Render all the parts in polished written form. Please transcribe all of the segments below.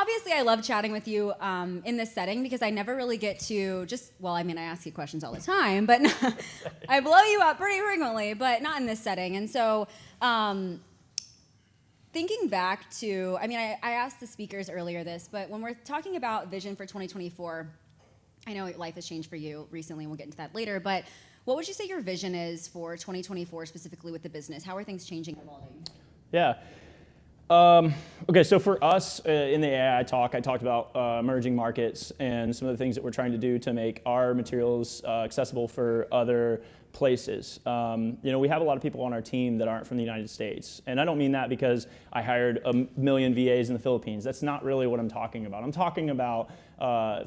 obviously I love chatting with you in this setting because I never really get to I ask you questions all the time, but I blow you up pretty frequently, but not in this setting. And so thinking back to, I asked the speakers earlier this, but when we're talking about vision for 2024, I know life has changed for you recently, and we'll get into that later, but what would you say your vision is for 2024 specifically with the business? How are things changing and evolving? Yeah. Okay, so for us in the AI talk, I talked about emerging markets and some of the things that we're trying to do to make our materials accessible for other places. We have a lot of people on our team that aren't from the United States. And I don't mean that because I hired a million VAs in the Philippines. That's not really what I'm talking about. I'm talking about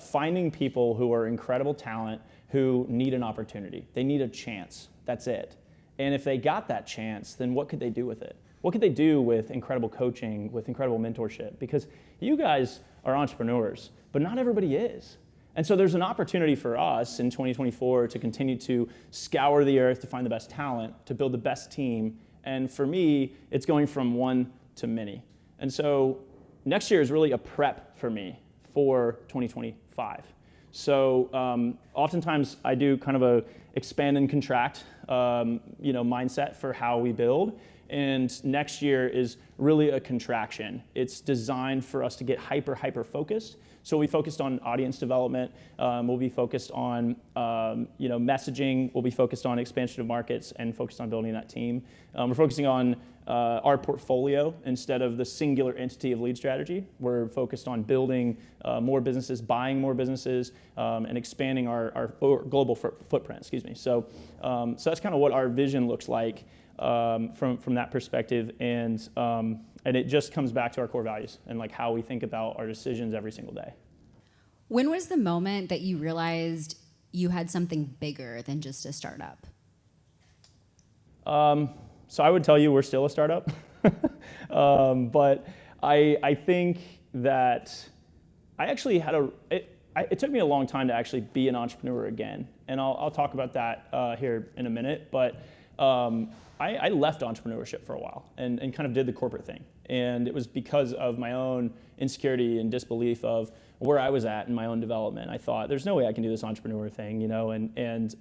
finding people who are incredible talent who need an opportunity. They need a chance. That's it. And if they got that chance, then what could they do with it? What could they do with incredible coaching, with incredible mentorship? Because you guys are entrepreneurs, but not everybody is. And so there's an opportunity for us in 2024 to continue to scour the earth, to find the best talent, to build the best team. And for me, it's going from one to many. And so next year is really a prep for me for 2025. So oftentimes I do kind of a expand and contract mindset for how we build. And next year is really a contraction. It's designed for us to get hyper focused. So we focused on audience development. We'll be focused on messaging. We'll be focused on expansion of markets and focused on building that team. We're focusing on our portfolio instead of the singular entity of lead strategy. We're focused on building more businesses, buying more businesses, and expanding our global footprint. So that's kind of what our vision looks like. From that perspective, and it just comes back to our core values and like how we think about our decisions every single day. When was the moment that you realized you had something bigger than just a startup? So I would tell you we're still a startup, but I think that I actually had it took me a long time to actually be an entrepreneur again, and I'll talk about that here in a minute, but. I left entrepreneurship for a while and kind of did the corporate thing. And it was because of my own insecurity and disbelief of where I was at in my own development. I thought, there's no way I can do this entrepreneur thing, and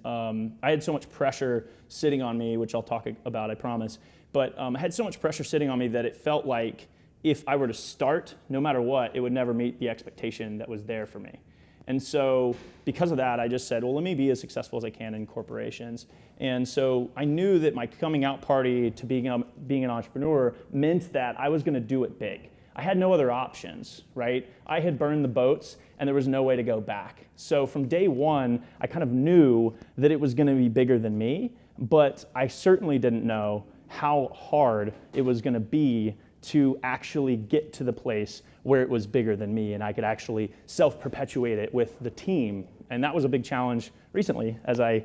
I had so much pressure sitting on me, which I'll talk about, I promise. But I had so much pressure sitting on me that it felt like if I were to start, no matter what, it would never meet the expectation that was there for me. And so because of that, I just said, well, let me be as successful as I can in corporations. And so I knew that my coming out party to being an entrepreneur meant that I was going to do it big. I had no other options, right? I had burned the boats and there was no way to go back. So from day one, I kind of knew that it was going to be bigger than me, but I certainly didn't know how hard it was going to be to actually get to the place where it was bigger than me and I could actually self-perpetuate it with the team. And that was a big challenge recently as I,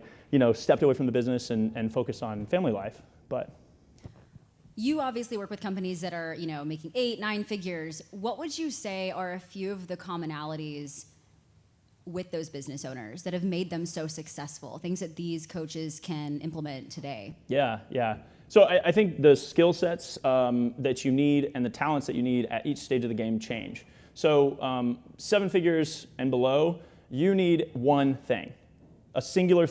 stepped away from the business and focused on family life. But you obviously work with companies that are, making 8, 9 figures. What would you say are a few of the commonalities with those business owners that have made them so successful, things that these coaches can implement today? Yeah. So I think the skill sets that you need and the talents that you need at each stage of the game change. So 7 figures and below, you need one thing, a singular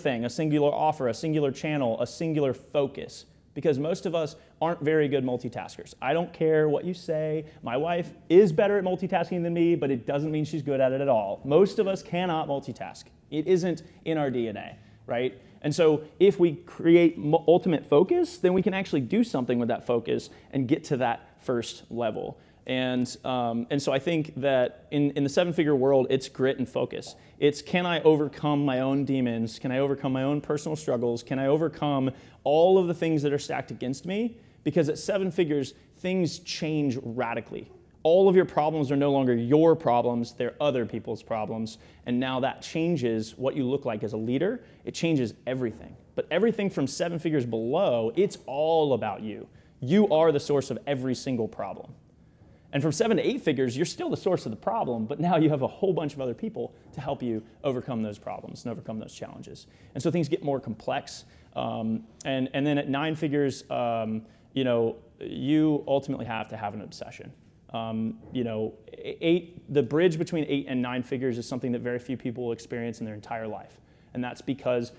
offer, a singular channel, a singular focus, because most of us aren't very good multitaskers. I don't care what you say. My wife is better at multitasking than me, but it doesn't mean she's good at it at all. Most of us cannot multitask. It isn't in our DNA, right? And so if we create ultimate focus, then we can actually do something with that focus and get to that first level. And so I think that in the 7-figure world, it's grit and focus. It's, can I overcome my own demons? Can I overcome my own personal struggles? Can I overcome all of the things that are stacked against me? Because at 7 figures, things change radically. All of your problems are no longer your problems, they're other people's problems. And now that changes what you look like as a leader. It changes everything. But everything from 7 figures below, it's all about you. You are the source of every single problem. And from 7 to 8 figures, you're still the source of the problem, but now you have a whole bunch of other people to help you overcome those problems and overcome those challenges. And so things get more complex. And then at 9 figures, you ultimately have to have an obsession. The bridge between 8 and 9 figures is something that very few people will experience in their entire life. And that's because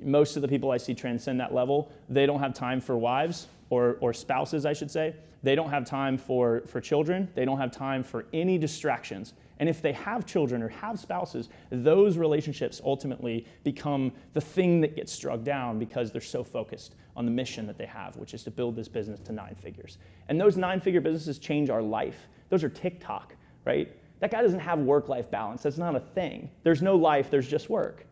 most of the people I see transcend that level, they don't have time for wives or spouses, I should say. They don't have time for children. They don't have time for any distractions. And if they have children or have spouses, those relationships ultimately become the thing that gets struck down because they're so focused on the mission that they have, which is to build this business to 9 figures. And those 9-figure businesses change our life. Those are TikTok, right? That guy doesn't have work-life balance. That's not a thing. There's no life, there's just work.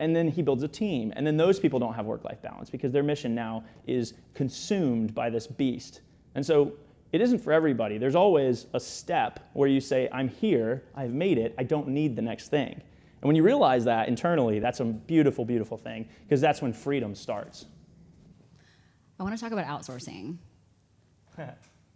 And then he builds a team. And then those people don't have work-life balance because their mission now is consumed by this beast. And so it isn't for everybody. There's always a step where you say, I'm here, I've made it, I don't need the next thing. And when you realize that internally, that's a beautiful, beautiful thing because that's when freedom starts. I want to talk about outsourcing.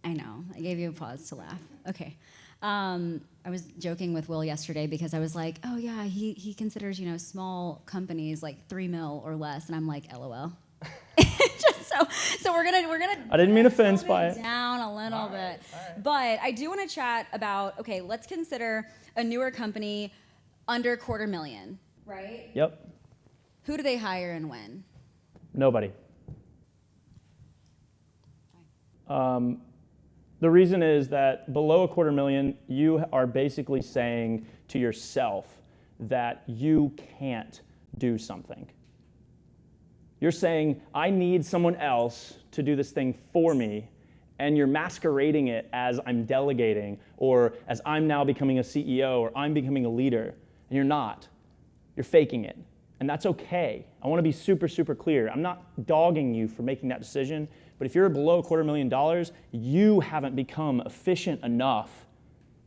I know, I gave you a pause to laugh. Okay. I was joking with Will yesterday because I was like, oh yeah, he considers, small companies like 3 mil or less, and I'm like, LOL. So we're gonna. I didn't mean offense by it. Down a little bit, but I do want to chat about. Okay, let's consider a newer company under $250,000, right? Yep. Who do they hire and when? Nobody. The reason is that below $250,000, you are basically saying to yourself that you can't do something. You're saying, I need someone else to do this thing for me, and you're masquerading it as I'm delegating, or as I'm now becoming a CEO, or I'm becoming a leader, and you're not. You're faking it, and that's okay. I want to be super, super clear. I'm not dogging you for making that decision, but if you're below $250,000, you haven't become efficient enough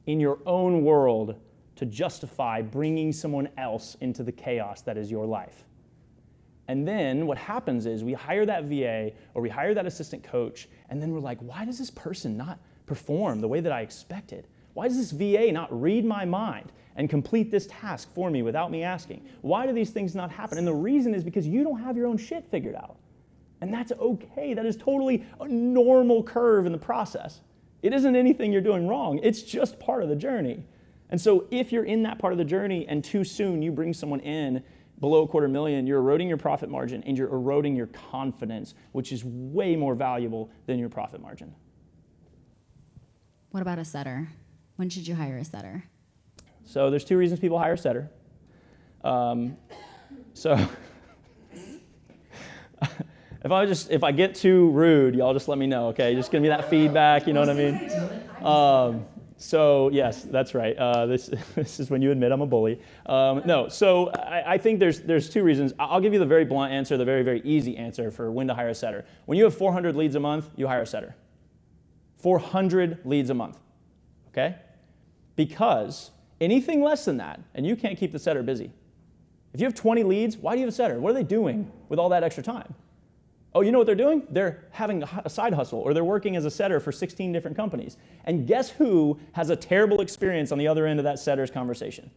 in your own world to justify bringing someone else into the chaos that is your life. And then what happens is we hire that VA or we hire that assistant coach, and then we're like, why does this person not perform the way that I expected? Why does this VA not read my mind and complete this task for me without me asking? Why do these things not happen? And the reason is because you don't have your own shit figured out. And that's okay. That is totally a normal curve in the process. It isn't anything you're doing wrong. It's just part of the journey. And so if you're in that part of the journey and too soon you bring someone in below $250,000, you're eroding your profit margin and you're eroding your confidence, which is way more valuable than your profit margin. What about a setter? When should you hire a setter? So there's 2 reasons people hire a setter. If I get too rude, y'all just let me know, okay? Just give me that feedback, you know what I mean? So yes, that's right. This is when you admit I'm a bully. So I think there's 2 reasons. I'll give you the very blunt answer, the very, very easy answer for when to hire a setter. When you have 400 leads a month, you hire a setter. 400 leads a month, okay? Because anything less than that, and you can't keep the setter busy. If you have 20 leads, why do you have a setter? What are they doing with all that extra time? Oh, you know what they're doing? They're having a side hustle, or they're working as a setter for 16 different companies. And guess who has a terrible experience on the other end of that setter's conversation?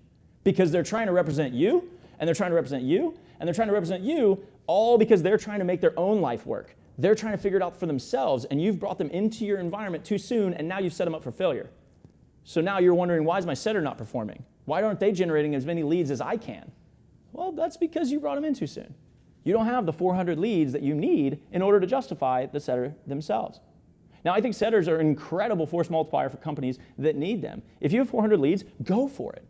Because they're trying to represent you, and they're trying to represent you, and they're trying to represent you, all because they're trying to make their own life work. They're trying to figure it out for themselves, and you've brought them into your environment too soon, and now you've set them up for failure. So now you're wondering, why is my setter not performing? Why aren't they generating as many leads as I can? Well, that's because you brought them in too soon. You don't have the 400 leads that you need in order to justify the setter themselves. Now, I think setters are an incredible force multiplier for companies that need them. If you have 400 leads, go for it.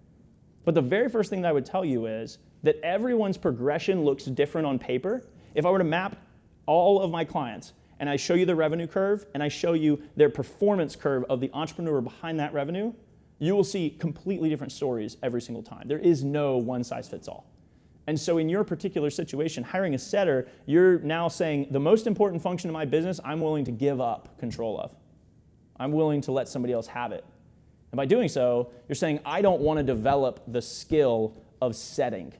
But the very first thing that I would tell you is that everyone's progression looks different on paper. If I were to map all of my clients and I show you the revenue curve and I show you their performance curve of the entrepreneur behind that revenue, you will see completely different stories every single time. There is no one size fits all. And so in your particular situation, hiring a setter, you're now saying the most important function of my business, I'm willing to give up control of. I'm willing to let somebody else have it. And by doing so, you're saying, I don't want to develop the skill of setting.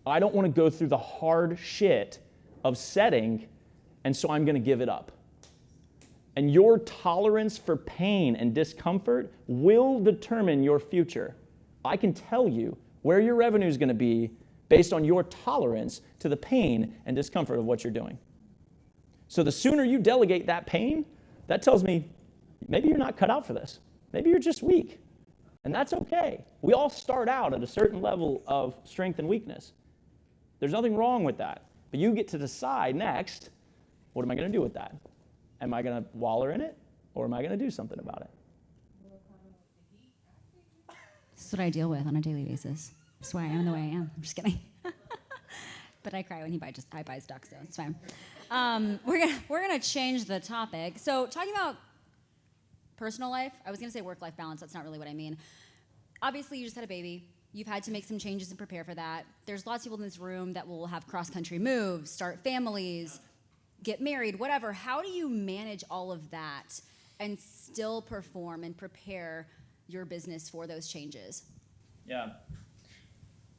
I don't want to go through the hard shit of setting, and so I'm going to give it up. And your tolerance for pain and discomfort will determine your future. I can tell you where your revenue is going to be based on your tolerance to the pain and discomfort of what you're doing. So the sooner you delegate that pain, that tells me maybe you're not cut out for this. Maybe you're just weak, and that's okay. We all start out at a certain level of strength and weakness. There's nothing wrong with that. But you get to decide next, what am I going to do with that? Am I going to wallow in it, or am I going to do something about it? This is what I deal with on a daily basis. That's why I am the way I am. I'm just kidding. But I cry when he buys ducks, so it's fine. We're gonna change the topic. So talking about personal life, I was gonna say work-life balance. That's not really what I mean. Obviously, you just had a baby. You've had to make some changes and prepare for that. There's lots of people in this room that will have cross-country moves, start families, get married, whatever. How do you manage all of that and still perform and prepare your business for those changes? Yeah.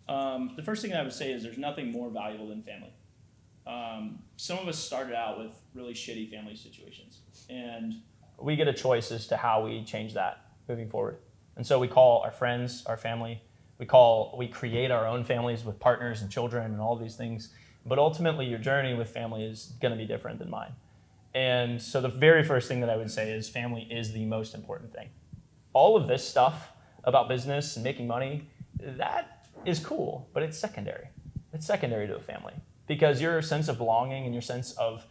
The first thing I would say is there's nothing more valuable than family. Some of us started out with really shitty family situations, and we get a choice as to how we change that moving forward. And so we call our friends our family. We create our own families with partners and children and all these things. But ultimately, your journey with family is going to be different than mine. And so the very first thing that I would say is family is the most important thing. All of this stuff about business and making money, that is cool, but it's secondary. It's secondary to a family, because your sense of belonging and your sense of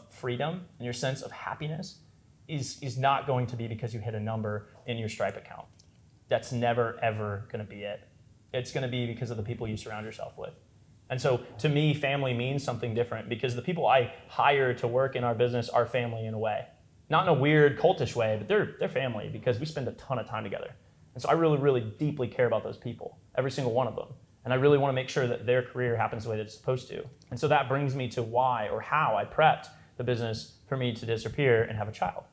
freedom and your sense of happiness is not going to be because you hit a number in your Stripe account. That's never, ever going to be it. It's going to be because of the people you surround yourself with. And so to me, family means something different, because the people I hire to work in our business are family in a way. Not in a weird cultish way, but they're family, because we spend a ton of time together. And so I really, really deeply care about those people, every single one of them. And I really want to make sure that their career happens the way that it's supposed to. And so that brings me to why or how I prepped the business for me to disappear and have a child.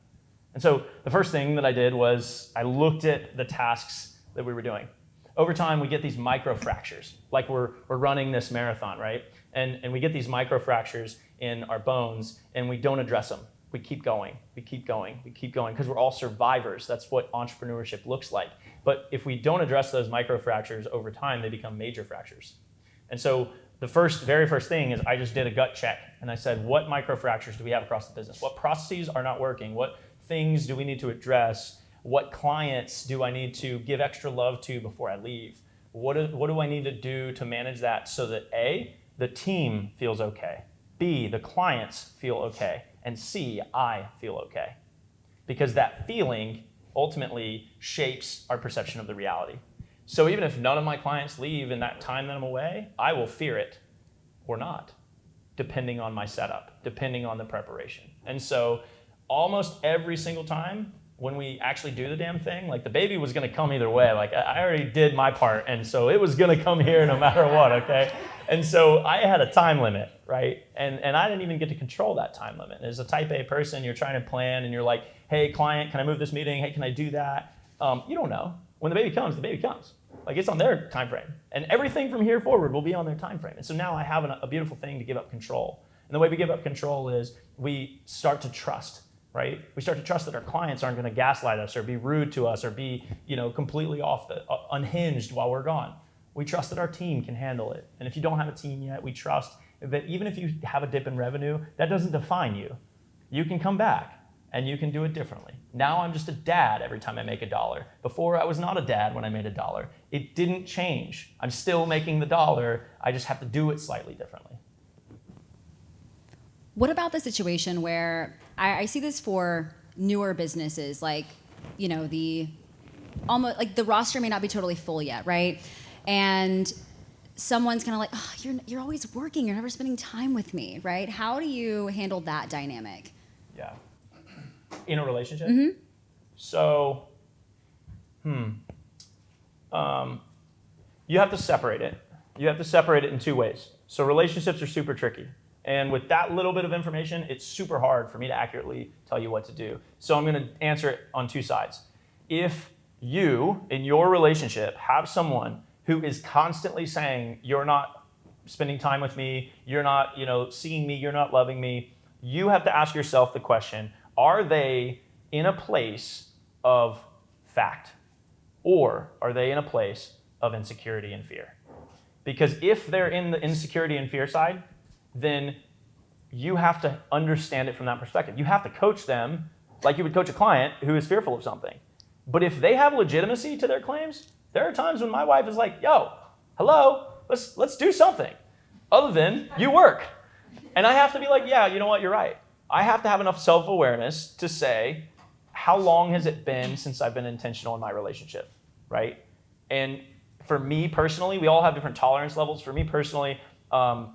And so the first thing that I did was I looked at the tasks that we were doing. Over time, we get these micro fractures, like we're running this marathon, right? And we get these micro fractures in our bones, and we don't address them. We keep going, we keep going, we keep going, because we're all survivors. That's what entrepreneurship looks like. But if we don't address those micro fractures over time, they become major fractures. And so the very first thing is I just did a gut check, and I said, what micro fractures do we have across the business? What processes are not working? What things do we need to address? What clients do I need to give extra love to before I leave? What do I need to do to manage that so that A, the team feels okay, B, the clients feel okay, and C, I feel okay? Because that feeling ultimately shapes our perception of the reality. So even if none of my clients leave in that time that I'm away, I will fear it or not, depending on my setup, depending on the preparation. And so almost every single time when we actually do the damn thing, like the baby was gonna come either way. Like I already did my part, and so it was gonna come here no matter what, okay? And so I had a time limit, right? And I didn't even get to control that time limit. As a type A person, you're trying to plan and you're like, hey, client, can I move this meeting? Hey, can I do that? You don't know. When the baby comes, the baby comes. Like it's on their time frame. And everything from here forward will be on their time frame. And so now I have a beautiful thing to give up control. And the way we give up control is we start to trust. Right? We start to trust that our clients aren't going to gaslight us or be rude to us or be, completely unhinged while we're gone. We trust that our team can handle it. And if you don't have a team yet, we trust that even if you have a dip in revenue, that doesn't define you. You can come back and you can do it differently. Now I'm just a dad every time I make $1. Before I was not a dad when I made $1. It didn't change. I'm still making the $1. I just have to do it slightly differently. What about the situation where I see this for newer businesses, like, the roster may not be totally full yet, right? And someone's kind of like, oh, you're always working, you're never spending time with me, right? How do you handle that dynamic? Yeah. In a relationship? Mm-hmm. So, you have to separate it. You have to separate it in two ways. So relationships are super tricky. And with that little bit of information, it's super hard for me to accurately tell you what to do. So I'm going to answer it on two sides. If you, in your relationship, have someone who is constantly saying, you're not spending time with me, you're not, seeing me, you're not loving me, you have to ask yourself the question, are they in a place of fact? Or are they in a place of insecurity and fear? Because if they're in the insecurity and fear side, then you have to understand it from that perspective. You have to coach them like you would coach a client who is fearful of something. But if they have legitimacy to their claims, there are times when my wife is like, yo, hello, let's do something other than you work. And I have to be like, yeah, you know what, you're right. I have to have enough self-awareness to say, how long has it been since I've been intentional in my relationship, right? And for me personally, we all have different tolerance levels. For me personally,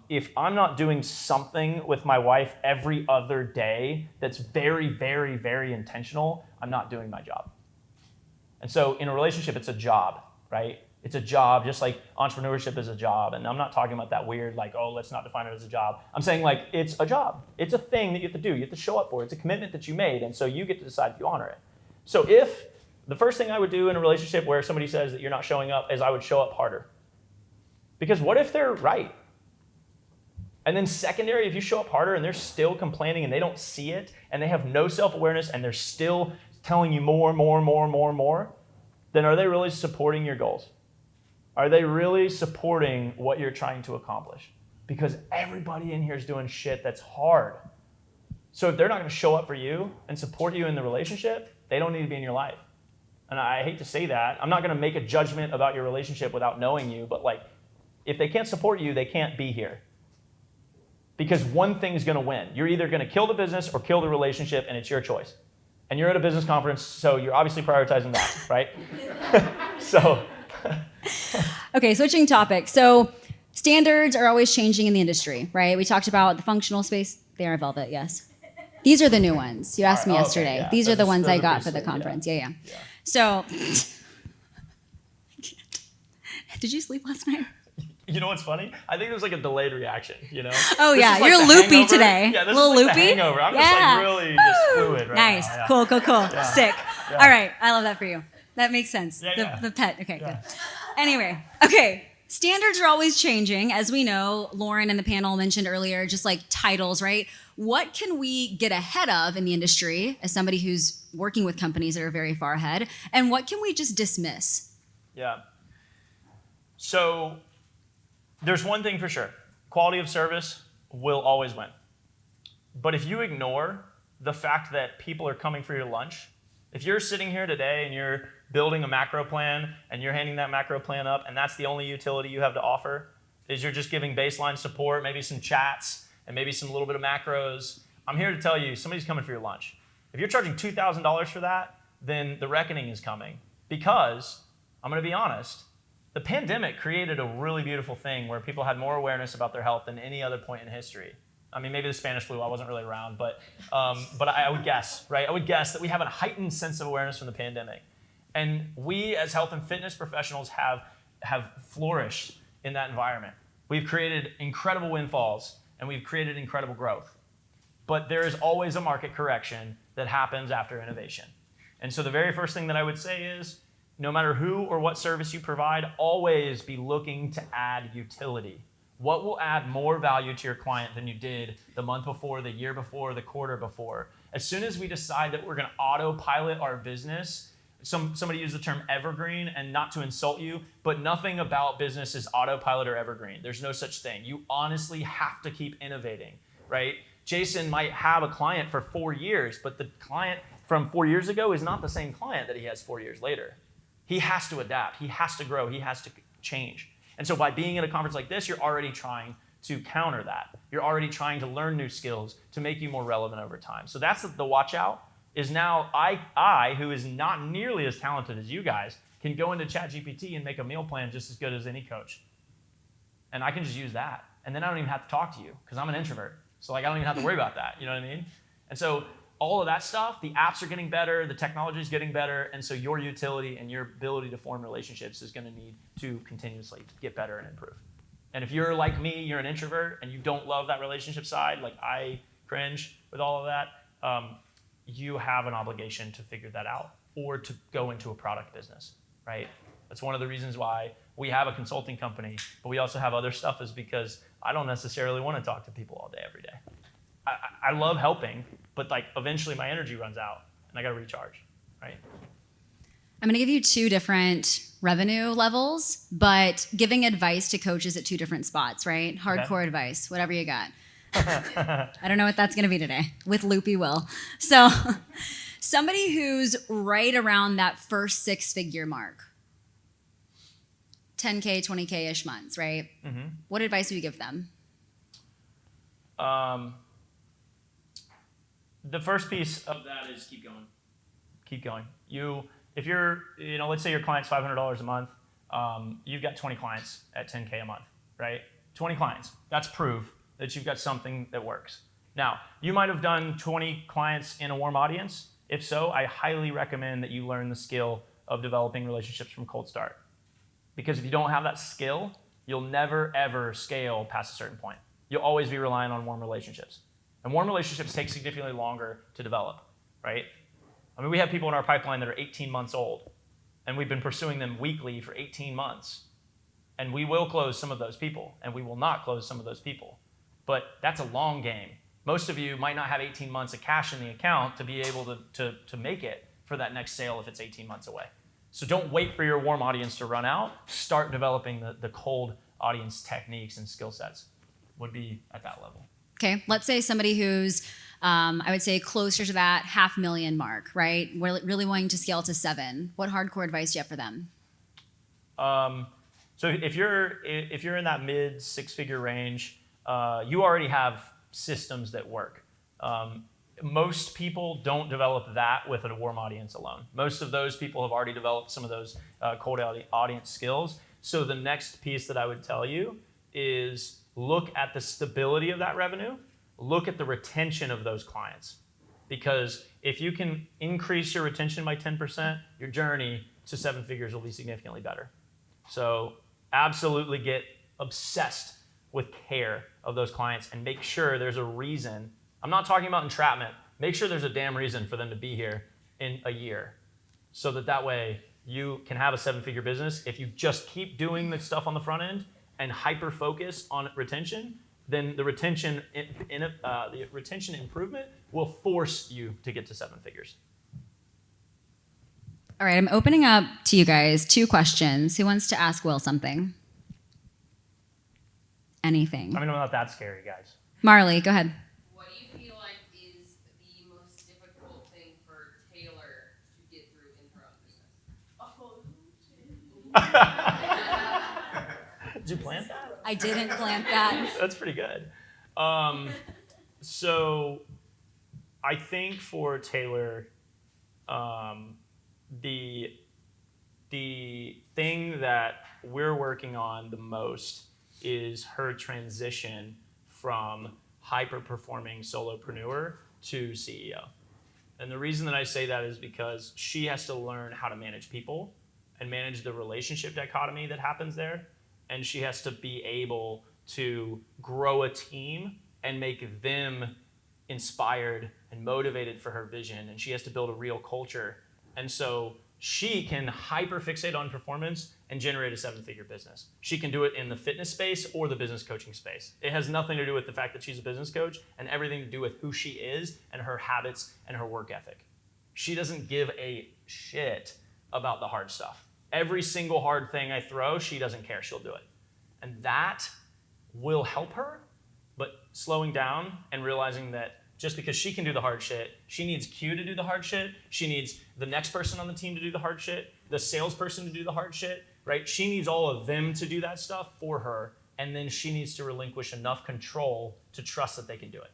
if I'm not doing something with my wife every other day that's very, very, very intentional, I'm not doing my job. And so in a relationship, it's a job, right? It's a job, just like entrepreneurship is a job. And I'm not talking about that weird, like, oh, let's not define it as a job. I'm saying, like, it's a job. It's a thing that you have to do. You have to show up for. It's a commitment that you made. And so you get to decide if you honor it. So if the first thing I would do in a relationship where somebody says that you're not showing up is I would show up harder. Because what if they're right? And then secondary, if you show up harder and they're still complaining and they don't see it and they have no self-awareness and they're still telling you more, then are they really supporting your goals? Are they really supporting what you're trying to accomplish? Because everybody in here is doing shit that's hard. So if they're not going to show up for you and support you in the relationship, they don't need to be in your life. And I hate to say that. I'm not going to make a judgment about your relationship without knowing you, but like, if they can't support you, they can't be here. Because one thing's going to win. You're either going to kill the business or kill the relationship, and it's your choice. And you're at a business conference, so you're obviously prioritizing that, right? So. Okay, switching topics. So standards are always changing in the industry, right? We talked about the functional space. They are velvet, yes. These are the new ones. You asked me yesterday. Okay, yeah. These are the ones I got for the sweet, conference. Yeah. So, did you sleep last night? You know what's funny? I think there's like a delayed reaction, you know? Oh, This yeah. is like You're the loopy hangover. today. Yeah, this Little is like loopy? the hangover. I'm Yeah. just like really just Woo! fluid right nice. now. Yeah. Cool. Sick. All right. I love that for you. That makes sense. Yeah. The pet. Okay, good. Anyway, okay. Standards are always changing. As we know, Lauren and the panel mentioned earlier, just like titles, right? What can we get ahead of in the industry as somebody who's working with companies that are very far ahead? And what can we just dismiss? Yeah. So there's one thing for sure. Quality of service will always win. But if you ignore the fact that people are coming for your lunch, if you're sitting here today and you're building a macro plan and you're handing that macro plan up and that's the only utility you have to offer, is you're just giving baseline support, maybe some chats, and maybe some little bit of macros, I'm here to tell you somebody's coming for your lunch. If you're charging $2,000 for that, then the reckoning is coming. Because, I'm going to be honest, the pandemic created a really beautiful thing where people had more awareness about their health than any other point in history. I mean, maybe the Spanish flu, I wasn't really around, but I would guess, right? I would guess that we have a heightened sense of awareness from the pandemic. And we as health and fitness professionals have flourished in that environment. We've created incredible windfalls and we've created incredible growth. But there is always a market correction that happens after innovation. And so the very first thing that I would say is, no matter who or what service you provide, always be looking to add utility. What will add more value to your client than you did the month before, the year before, the quarter before? As soon as we decide that we're going to autopilot our business, somebody used the term evergreen, and not to insult you, but nothing about business is autopilot or evergreen. There's no such thing. You honestly have to keep innovating, right? Jason might have a client for 4 years, but the client from 4 years ago is not the same client that he has 4 years later. He has to adapt. He has to grow. He has to change. And so by being at a conference like this, you're already trying to counter that. You're already trying to learn new skills to make you more relevant over time. So that's the watch out. Is now I, who is not nearly as talented as you guys, can go into ChatGPT and make a meal plan just as good as any coach. And I can just use that. And then I don't even have to talk to you because I'm an introvert. So like I don't even have to worry about that. You know what I mean? And so all of that stuff, the apps are getting better, the technology is getting better, and so your utility and your ability to form relationships is going to need to continuously get better and improve. And if you're like me, you're an introvert, and you don't love that relationship side, like I cringe with all of that, you have an obligation to figure that out or to go into a product business, right? That's one of the reasons why we have a consulting company, but we also have other stuff is because I don't necessarily want to talk to people all day, every day. I love helping, but like eventually my energy runs out and I got to recharge, right? I'm going to give you 2 different revenue levels, but giving advice to coaches at 2 different spots, right? Hardcore advice, whatever you got. I don't know what that's going to be today with Loopy Will. So Somebody who's right around that first 6-figure mark, 10K, 20K-ish months, right? Mm-hmm. What advice would you give them? The first piece of that is keep going. Keep going. If you're, let's say your client's $500 a month, you've got 20 clients at 10K a month, right? 20 clients. That's proof that you've got something that works. Now, you might have done 20 clients in a warm audience. If so, I highly recommend that you learn the skill of developing relationships from cold start. Because if you don't have that skill, you'll never, ever scale past a certain point. You'll always be relying on warm relationships. And warm relationships take significantly longer to develop, right? I mean, we have people in our pipeline that are 18 months old, and we've been pursuing them weekly for 18 months. And we will close some of those people, and we will not close some of those people. But that's a long game. Most of you might not have 18 months of cash in the account to be able to make it for that next sale if it's 18 months away. So don't wait for your warm audience to run out. Start developing the cold audience techniques and skill sets would be at that level. Okay, let's say somebody who's, I would say closer to that $500,000 mark, right? We're really wanting to scale to 7. What hardcore advice do you have for them? So if you're in that mid 6-figure range, you already have systems that work. Most people don't develop that with a warm audience alone. Most of those people have already developed some of those cold audience skills. So the next piece that I would tell you is look at the stability of that revenue, look at the retention of those clients. Because if you can increase your retention by 10%, your journey to 7 figures will be significantly better. So absolutely get obsessed with care of those clients and make sure there's a reason. I'm not talking about entrapment. Make sure there's a damn reason for them to be here in a year so that way you can have a 7-figure business. If you just keep doing the stuff on the front end and hyper focus on retention, then the retention improvement will force you to get to 7 figures. All right, I'm opening up to you guys 2 questions. Who wants to ask Will something? Anything? I mean, I'm not that scary, guys. Marley, go ahead. What do you feel like is the most difficult thing for Taeler to get through in her own business? Did you plant that? I didn't plant that. That's pretty good. So I think for Taeler, the thing that we're working on the most is her transition from hyper-performing solopreneur to CEO. And the reason that I say that is because she has to learn how to manage people and manage the relationship dichotomy that happens there. And she has to be able to grow a team and make them inspired and motivated for her vision. And she has to build a real culture. And so she can hyper-fixate on performance and generate a 7-figure business. She can do it in the fitness space or the business coaching space. It has nothing to do with the fact that she's a business coach and everything to do with who she is and her habits and her work ethic. She doesn't give a shit about the hard stuff. Every single hard thing I throw, she doesn't care, she'll do it. And that will help her, but slowing down and realizing that just because she can do the hard shit, she needs Q to do the hard shit. She needs the next person on the team to do the hard shit, the salesperson to do the hard shit, right? She needs all of them to do that stuff for her, and then she needs to relinquish enough control to trust that they can do it.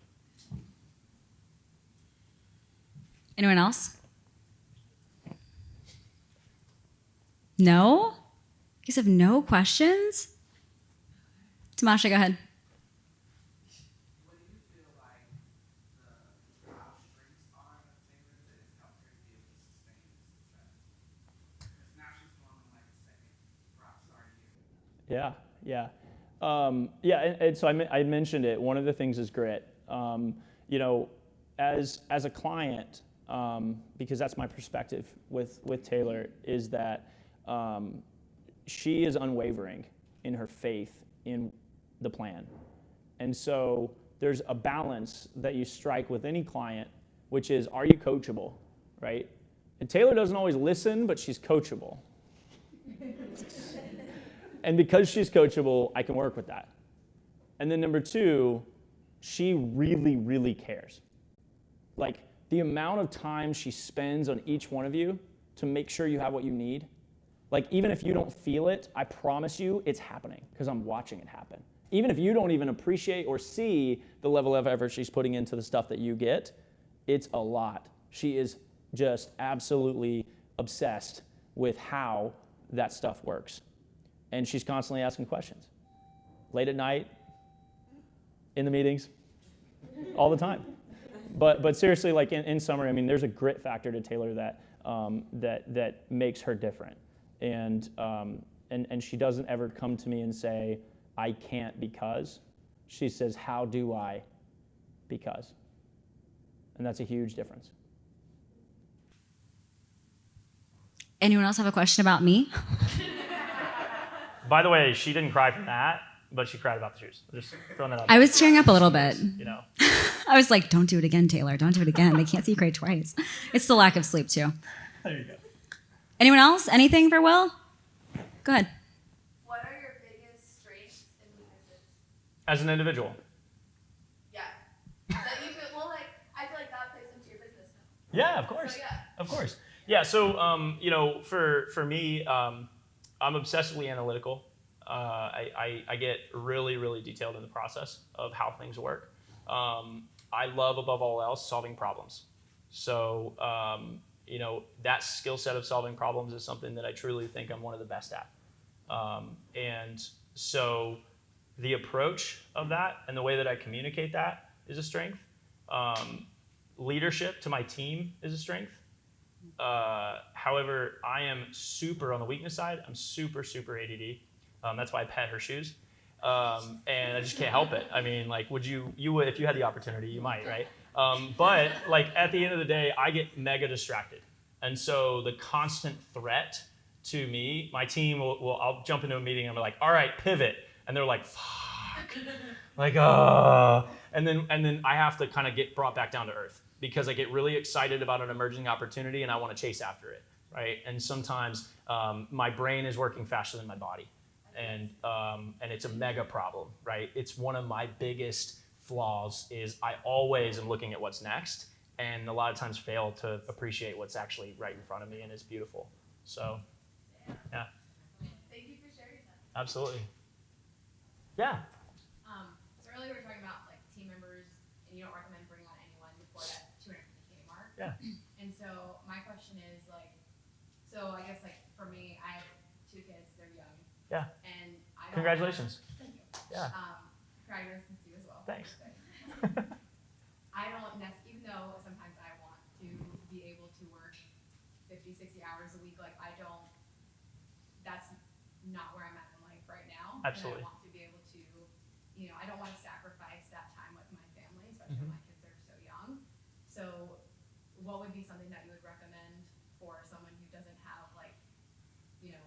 Anyone else? No? You guys have no questions? Tamasha, go ahead. What do you feel like the top strengths are of Taeler that has helped her be able to sustain this success? Because now she's going on like a second rock star year. And so I mentioned it. One of the things is grit. As a client, because that's my perspective with Taeler, is that she is unwavering in her faith in the plan. And so there's a balance that you strike with any client, which is, are you coachable, right? And Taeler doesn't always listen, but she's coachable. And because she's coachable, I can work with that. And then number 2, she really, really cares. Like, the amount of time she spends on each one of you to make sure you have what you need, like even if you don't feel it, I promise you it's happening because I'm watching it happen. Even if you don't even appreciate or see the level of effort she's putting into the stuff that you get, it's a lot. She is just absolutely obsessed with how that stuff works. And she's constantly asking questions. Late at night, in the meetings, all the time. But seriously, like in summary, I mean, there's a grit factor to Taeler that makes her different. And she doesn't ever come to me and say, I can't because. She says, how do I because? And that's a huge difference. Anyone else have a question about me? By the way, she didn't cry from that, but she cried about the shoes. Just throwing that out I there. was tearing up a little bit. You know. I was like, don't do it again, Taeler. Don't do it again. They can't see you cry twice. It's the lack of sleep, too. There you go. Anyone else? Anything for Will? Go ahead. What are your biggest strengths and weaknesses? As an individual. Yeah. That you could, well, like, I feel like that plays into your business now. Yeah, of course. So, yeah. Of course. Yeah, so, you know, for me, I'm obsessively analytical. I get really, really detailed in the process of how things work. I love, above all else, solving problems. So, you know, that skill set of solving problems is something that I truly think I'm one of the best at. And so the approach of that and the way that I communicate that is a strength. Leadership to my team is a strength. However, I am super on the weakness side. I'm super ADD. That's why I pet her shoes. And I just can't help it. I mean, like, you would, if you had the opportunity, you might, right? But like at the end of the day, I get mega distracted. And so the constant threat to me, my team I'll jump into a meeting and I'm like, all right, pivot. And they're like, fuck, like, and then I have to kind of get brought back down to earth because I get really excited about an emerging opportunity and I want to chase after it, right? And sometimes my brain is working faster than my body. And it's a mega problem, right? It's one of my biggest flaws is I always am looking at what's next and a lot of times fail to appreciate what's actually right in front of me and is beautiful. So, yeah. Thank you for sharing that. Absolutely. Yeah. So earlier we were talking about like team members and you don't recommend bringing on anyone before that 250K mark. Yeah. And so my question is like, so I guess like for me, I have 2 kids, they're young. Yeah. And I don't Congratulations. Thank you. Yeah. Congratulations to you as well. Thanks. I don't even though sometimes I want to be able to work 50, 60 hours a week, like that's not where I'm at in life right now. Absolutely. And I want to be able to, you know, I don't want to sacrifice that time with my family, especially when my kids are so young. So what would be something that you would recommend for someone who doesn't have like, you know,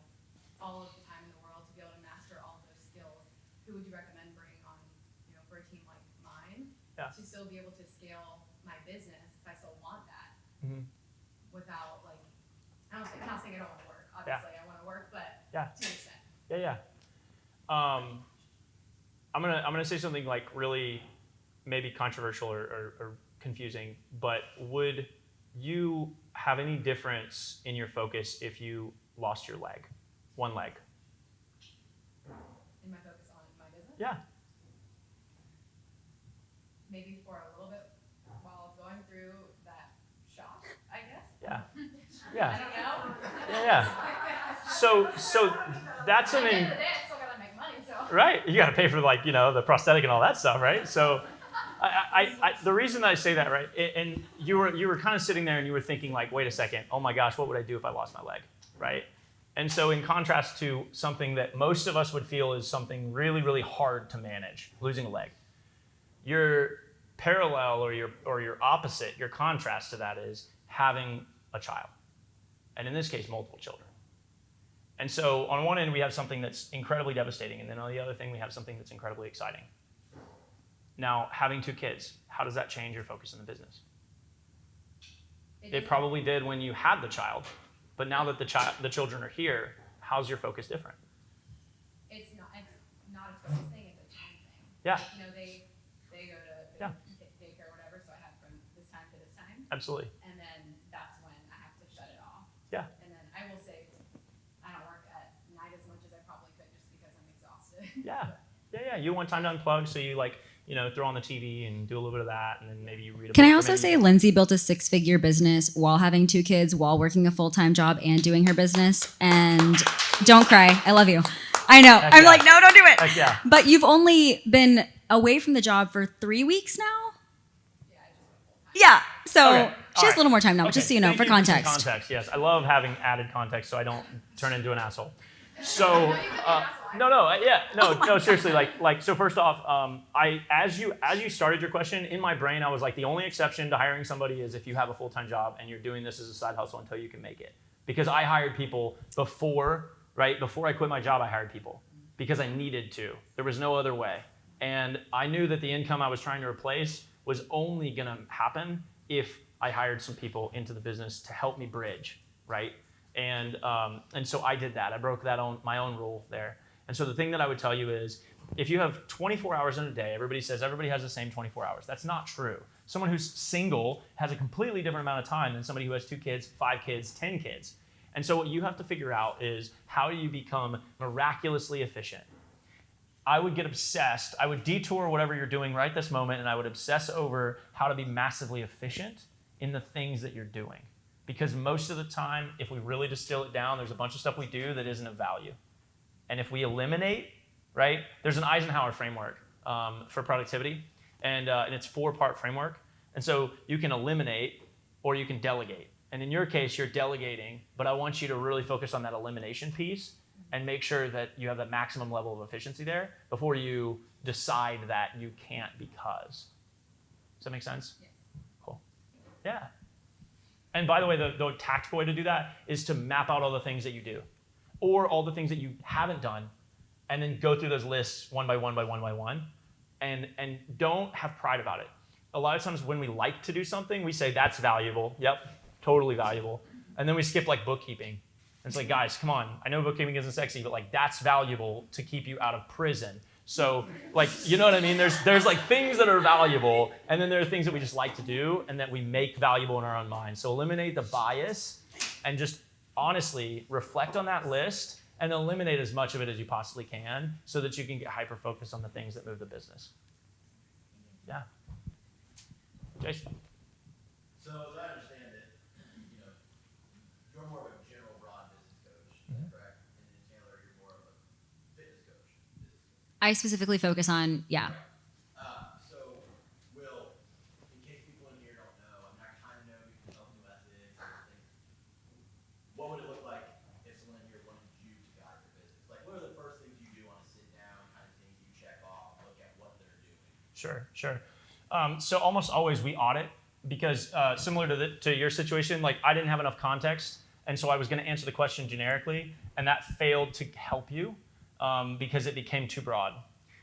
all of the time in the world to be able to master all of those skills? Who would you recommend bringing on, you know, for a team like mine to still be able to scale my business if I still want that without like, I'm not saying I don't want to work. Obviously, I want to work, but to an extent. Yeah. I'm gonna say something like really maybe controversial or confusing, but would you have any difference in your focus if you lost your leg, one leg? In my focus on my business? Yeah. Maybe for a little bit while I was going through that shock, I guess. Yeah. I Yeah. don't know. Yeah. So that's At the an end of the day, I still gotta make money, so. right. You got to pay for like the prosthetic and all that stuff, right? So, the reason that I say that, right, and you were kind of sitting there and you were thinking like, wait a second, oh my gosh, what would I do if I lost my leg, right? And so in contrast to something that most of us would feel is something really, really hard to manage, losing a leg, your parallel or your opposite, your contrast to that is having a child, and in this case, multiple children. And so on one end, we have something that's incredibly devastating, and then on the other thing, we have something that's incredibly exciting. Now, having 2 kids, how does that change your focus in the business? It probably did when you had the child, but now that the children are here, how's your focus different? It's not a focus thing, it's a time thing. Yeah. You know, they go to Yeah. daycare or whatever, so I have from this time to this time. Absolutely. And then that's when I have to shut it off. Yeah. And then I will say, I don't work at night as much as I probably could just because I'm exhausted. Yeah. Yeah. You want time to unplug, so you like, throw on the TV and do a little bit of that, and then maybe you read a book. Can I or also maybe say you- Lindsay built a 6-figure business while having 2 kids, while working a full-time job and doing her business? And don't cry. I love you. I know. Heck I'm yeah. like, no, don't do it. Heck yeah. But you've only been away from the job for 3 weeks now? Yeah, I just went full time. Yeah. So Okay. she All has right. a little more time now, Okay. just so you know, Thank for you some context. context, yes. I love having added context so I don't turn into an asshole. So, no, seriously, so first off, as you started your question, in my brain, I was like, the only exception to hiring somebody is if you have a full-time job and you're doing this as a side hustle until you can make it. Because I hired people before I quit my job, I hired people because I needed to. There was no other way. And I knew that the income I was trying to replace was only gonna happen if I hired some people into the business to help me bridge, right? And so I did that. I broke my own rule there. And so the thing that I would tell you is, if you have 24 hours in a day, everybody says everybody has the same 24 hours. That's not true. Someone who's single has a completely different amount of time than somebody who has 2 kids, 5 kids, 10 kids. And so what you have to figure out is, how do you become miraculously efficient? I would get obsessed. I would detour whatever you're doing right this moment, and I would obsess over how to be massively efficient in the things that you're doing. Because most of the time, if we really distill it down, there's a bunch of stuff we do that isn't of value. And if we eliminate, right, there's an Eisenhower framework for productivity, and it's 4-part framework. And so you can eliminate or you can delegate. And in your case, you're delegating, but I want you to really focus on that elimination piece and make sure that you have the maximum level of efficiency there before you decide that you can't because. Does that make sense? Yes. Cool. Yeah. And by the way, the tactical way to do that is to map out all the things that you do, or all the things that you haven't done, and then go through those lists one by one, and don't have pride about it. A lot of times when we like to do something, we say, that's valuable. Yep, totally valuable. And then we skip like bookkeeping. And it's like, guys, come on. I know bookkeeping isn't sexy, but like, that's valuable to keep you out of prison. So like, you know what I mean? There's like things that are valuable, and then there are things that we just like to do and that we make valuable in our own mind. So eliminate the bias and just honestly reflect on that list and eliminate as much of it as you possibly can so that you can get hyper-focused on the things that move the business. Yeah. Jason. So as I understand it, you're more of a general broad business coach, is that correct? And then Taeler, you're more of a fitness coach. I specifically focus on, yeah. So, Will, in case people in here don't know, I mean, I kind of know you can help me with ethics and everything. What would it look like if someone in here wanted you to guide their business? Like, what are the first things you do on a sit down kind of thing you check off and look at what they're doing? Sure. So almost always we audit, because similar to your situation, like I didn't have enough context, and so I was going to answer the question generically, and that failed to help you because it became too broad.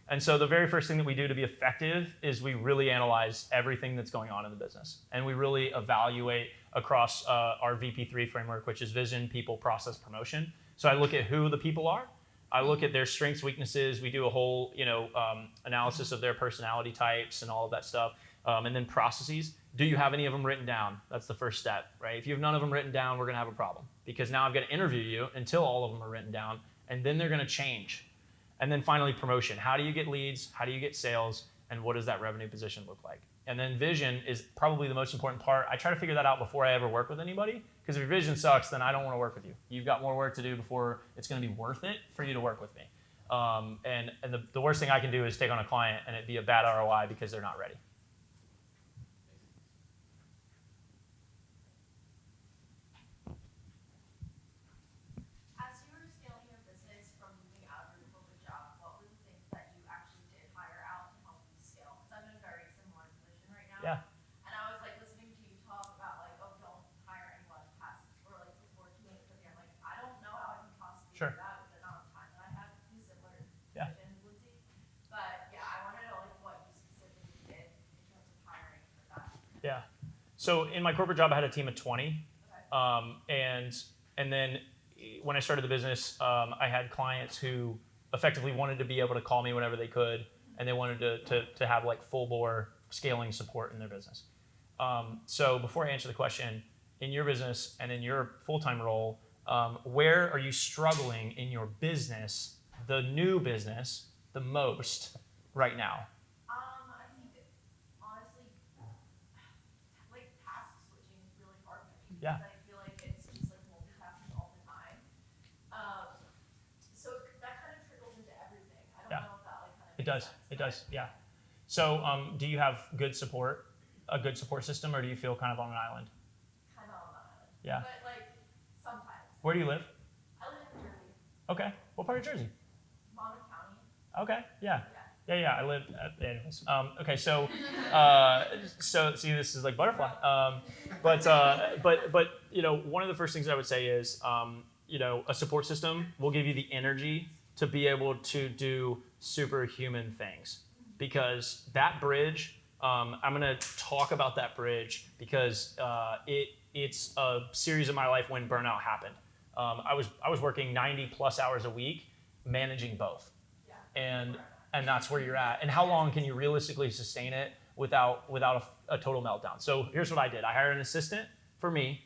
And so the very first thing that we do to be effective is we really analyze everything that's going on in the business, and we really evaluate across our VP3 framework, which is vision, people, process, promotion. So I look at who the people are. I look at their strengths, weaknesses. We do a whole, analysis of their personality types and all of that stuff. And then processes. Do you have any of them written down? That's the first step, right? If you have none of them written down, we're going to have a problem, because now I've got to interview you until all of them are written down, and then they're going to change. And then finally, promotion. How do you get leads? How do you get sales? And what does that revenue position look like? And then vision is probably the most important part. I try to figure that out before I ever work with anybody, because if your vision sucks, then I don't want to work with you. You've got more work to do before it's going to be worth it for you to work with me. And the worst thing I can do is take on a client and it be a bad ROI because they're not ready. As you were scaling your business from moving out of your corporate job, what were the things that you actually did hire out to help you scale? Because I'm in a very similar position right now. Yeah. And I was like listening to you talk about like, oh, don't hire anyone past or like before 250. I'm like, I don't know how I can possibly Sure. do that with the amount of time that I have in a similar Yeah. position, Lindsay. But yeah, I want to know like what you specifically did in terms of hiring for that. Yeah. So in my corporate job, I had a team of 20. Okay. And then when I started the business, I had clients who effectively wanted to be able to call me whenever they could, and they wanted to have like full bore scaling support in their business. So before I answer the question, in your business and in your full-time role, where are you struggling in your business, the new business, the most right now? I think honestly, like task switching is really hard for me Yeah. because I feel like it's just like multitasking all the time. Um, so that kind of trickles into everything. I don't Yeah. know if that like kind of It makes does. sense, It but does. Yeah. So do you have a good support system, or do you feel kind of on an island? kind of on an island. Yeah. But like sometimes. Where do you live? I live in Jersey, Okay. What part of Jersey? Monmouth County. Okay. Yeah. Yeah. Yeah. I live. Anyways. Okay. So, so see, this is like butterfly. But you know, one of the first things I would say is, you know, a support system will give you the energy to be able to do superhuman things, because that bridge. I'm going to talk about that bridge because it's a series of my life when burnout happened. I was working 90 plus hours a week managing both. Yeah. And that's where you're at. And how long can you realistically sustain it without a total meltdown? So here's what I did. I hired an assistant for me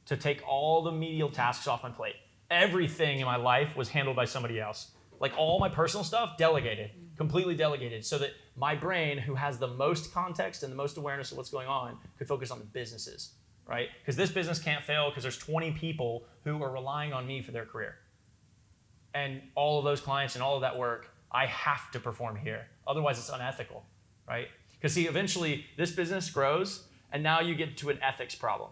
to take all the medial tasks off my plate. Everything in my life was handled by somebody else. Like all my personal stuff, delegated, completely delegated, so that my brain, who has the most context and the most awareness of what's going on, could focus on the businesses, right? Because this business can't fail because there's 20 people who are relying on me for their career. And all of those clients and all of that work, I have to perform here. Otherwise, it's unethical, right? Because see, eventually this business grows, and now you get to an ethics problem,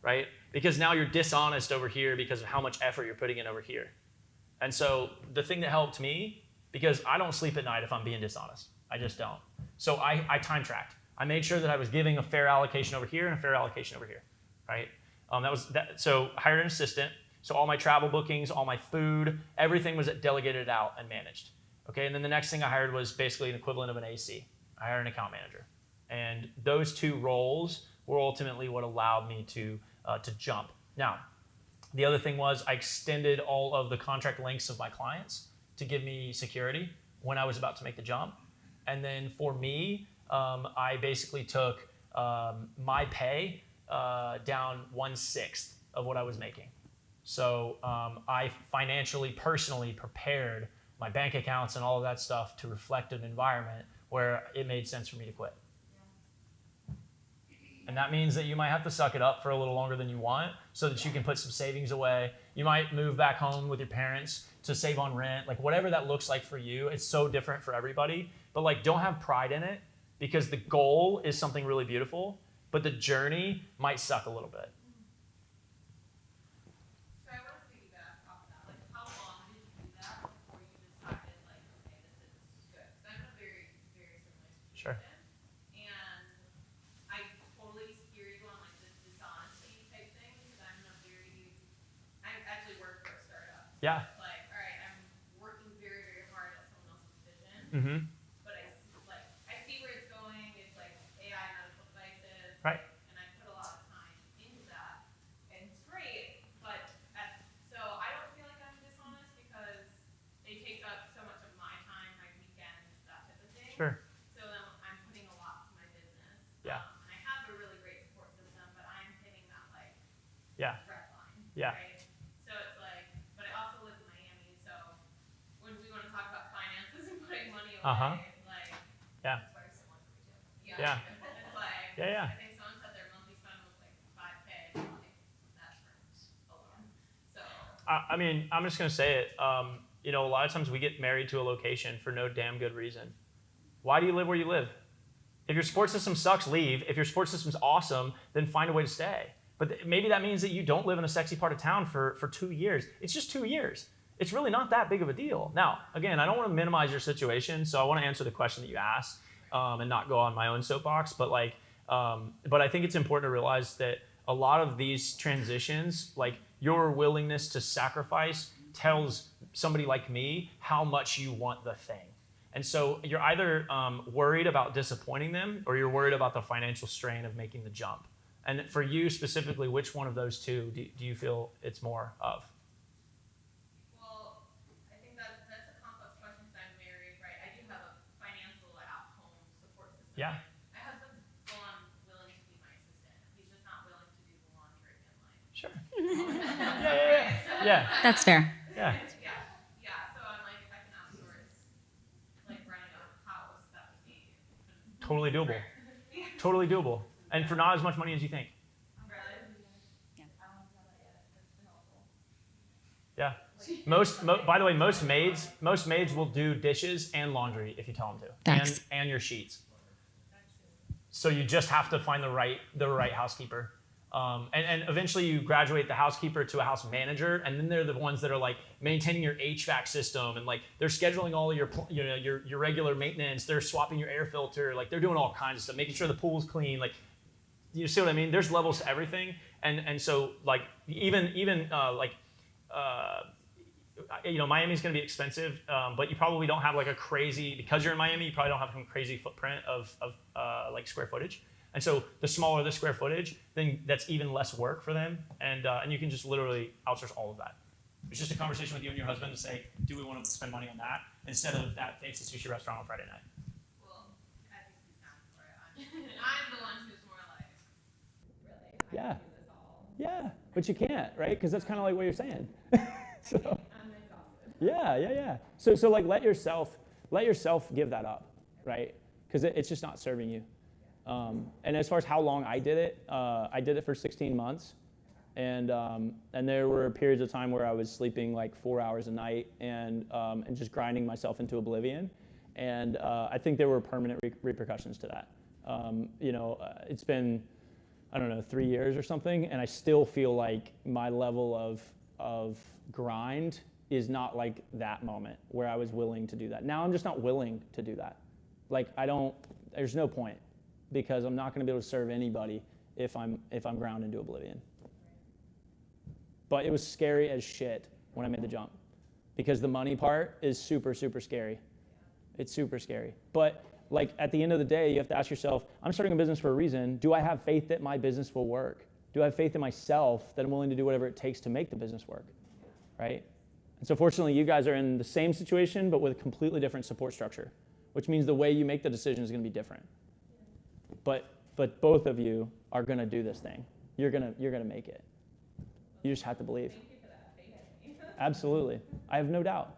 right? Because now you're dishonest over here because of how much effort you're putting in over here. And so the thing that helped me, because I don't sleep at night if I'm being dishonest. I just don't. So I time tracked. I made sure that I was giving a fair allocation over here and a fair allocation over here, right? So I hired an assistant. So all my travel bookings, all my food, everything was delegated out and managed. Okay, and then the next thing I hired was basically an equivalent of an AC. I hired an account manager. And those two roles were ultimately what allowed me to jump. Now, the other thing was I extended all of the contract lengths of my clients to give me security when I was about to make the jump. And then for me, I basically took my pay down 1/6 of what I was making. So I financially, personally prepared my bank accounts and all of that stuff to reflect an environment where it made sense for me to quit. And that means that you might have to suck it up for a little longer than you want so that you can put some savings away. You might move back home with your parents to save on rent, like whatever that looks like for you. It's so different for everybody. But like, don't have pride in it, because the goal is something really beautiful, but the journey might suck a little bit. So I want to piggyback off that. Like, how long did you do that before you decided, like, okay, this is good? Because I'm in a very, very similar situation. Sure. And I totally steer you on like this dishonesty type thing because I actually work for a startup. Yeah. It's like, all right, I'm working very, very hard at someone else's vision. Mm-hmm. But I see where it's going. It's like AI medical devices. Right. And I put a lot of time into that. And it's great, but so I don't feel like I'm dishonest because they take up so much of my time, my weekends, that type of thing. Sure. So then I'm putting a lot to my business. Yeah. And I have a really great support system, but I'm hitting that like Yeah. red line. Yeah. Right? So it's like, but I also live in Miami, so when we want to talk about finances and putting money away, Uh-huh. like Yeah. that's very similar for me too. Yeah. It's like, Yeah. I think someone said their monthly spend was like $5K. I'm like, that's alone. So I mean, I'm just going to say it. You know, a lot of times we get married to a location for no damn good reason. Why do you live where you live? If your support system sucks, leave. If your support system's awesome, then find a way to stay. But maybe that means that you don't live in a sexy part of town for 2 years. It's just 2 years. It's really not that big of a deal. Now, again, I don't want to minimize your situation, so I want to answer the question that you asked and not go on my own soapbox. But but I think it's important to realize that a lot of these transitions, like your willingness to sacrifice, tells somebody like me how much you want the thing. And so you're either worried about disappointing them, or you're worried about the financial strain of making the jump. And for you specifically, which one of those two do you feel it's more of? well, I think that's a complex question because I'm married, right? I do have a financial at-home support system. Yeah. My husband's full on willing to be my Yeah, That's fair. yeah. Yeah, so I'm like, if I can outsource, like running a house, that would be Totally doable. yeah. Totally doable. And for not as much money as you think. Really? Yeah. I don't know that yet. That's helpful. Yeah. By the way, most maids will do dishes and laundry if you tell them to, Thanks. and your sheets. So you just have to find the right housekeeper, and eventually you graduate the housekeeper to a house manager, and then they're the ones that are like maintaining your HVAC system, and like they're scheduling all of your regular maintenance. They're swapping your air filter, like they're doing all kinds of stuff, making sure the pool's clean. Like, you see what I mean? There's levels to everything, and so like even Miami's going to be expensive, but you probably don't have like a crazy, because you're in Miami, you probably don't have some crazy footprint of like square footage. And so the smaller the square footage, then that's even less work for them, and you can just literally outsource all of that. It's just a conversation with you and your husband to say, do we want to spend money on that instead of that fancy sushi restaurant on Friday night? Well, I just speak down for it. I'm the one who's more like, Really, Yeah. I can do this all. Yeah, but you can't, right? Because that's kind of like what you're saying. So, I'm exhausted. yeah. So like let yourself give that up, right? Because it's just not serving you. And as far as how long I did it for 16 months, and there were periods of time where I was sleeping like 4 hours a night and just grinding myself into oblivion. And I think there were permanent repercussions to that. It's been, I don't know, 3 years or something, and I still feel like my level of grind is not like that moment where I was willing to do that. Now I'm just not willing to do that. Like there's no point, because I'm not going to be able to serve anybody if I'm ground into oblivion. But it was scary as shit when I made the jump, because the money part is super, super scary. It's super scary. But like at the end of the day, you have to ask yourself, I'm starting a business for a reason. Do I have faith that my business will work? Do I have faith in myself that I'm willing to do whatever it takes to make the business work, right? And so fortunately, you guys are in the same situation, but with a completely different support structure, which means the way you make the decision is going to be different. But both of you are going to do this thing. You're going to make it. You just have to believe. Thank you for that faith in me. Absolutely. I have no doubt.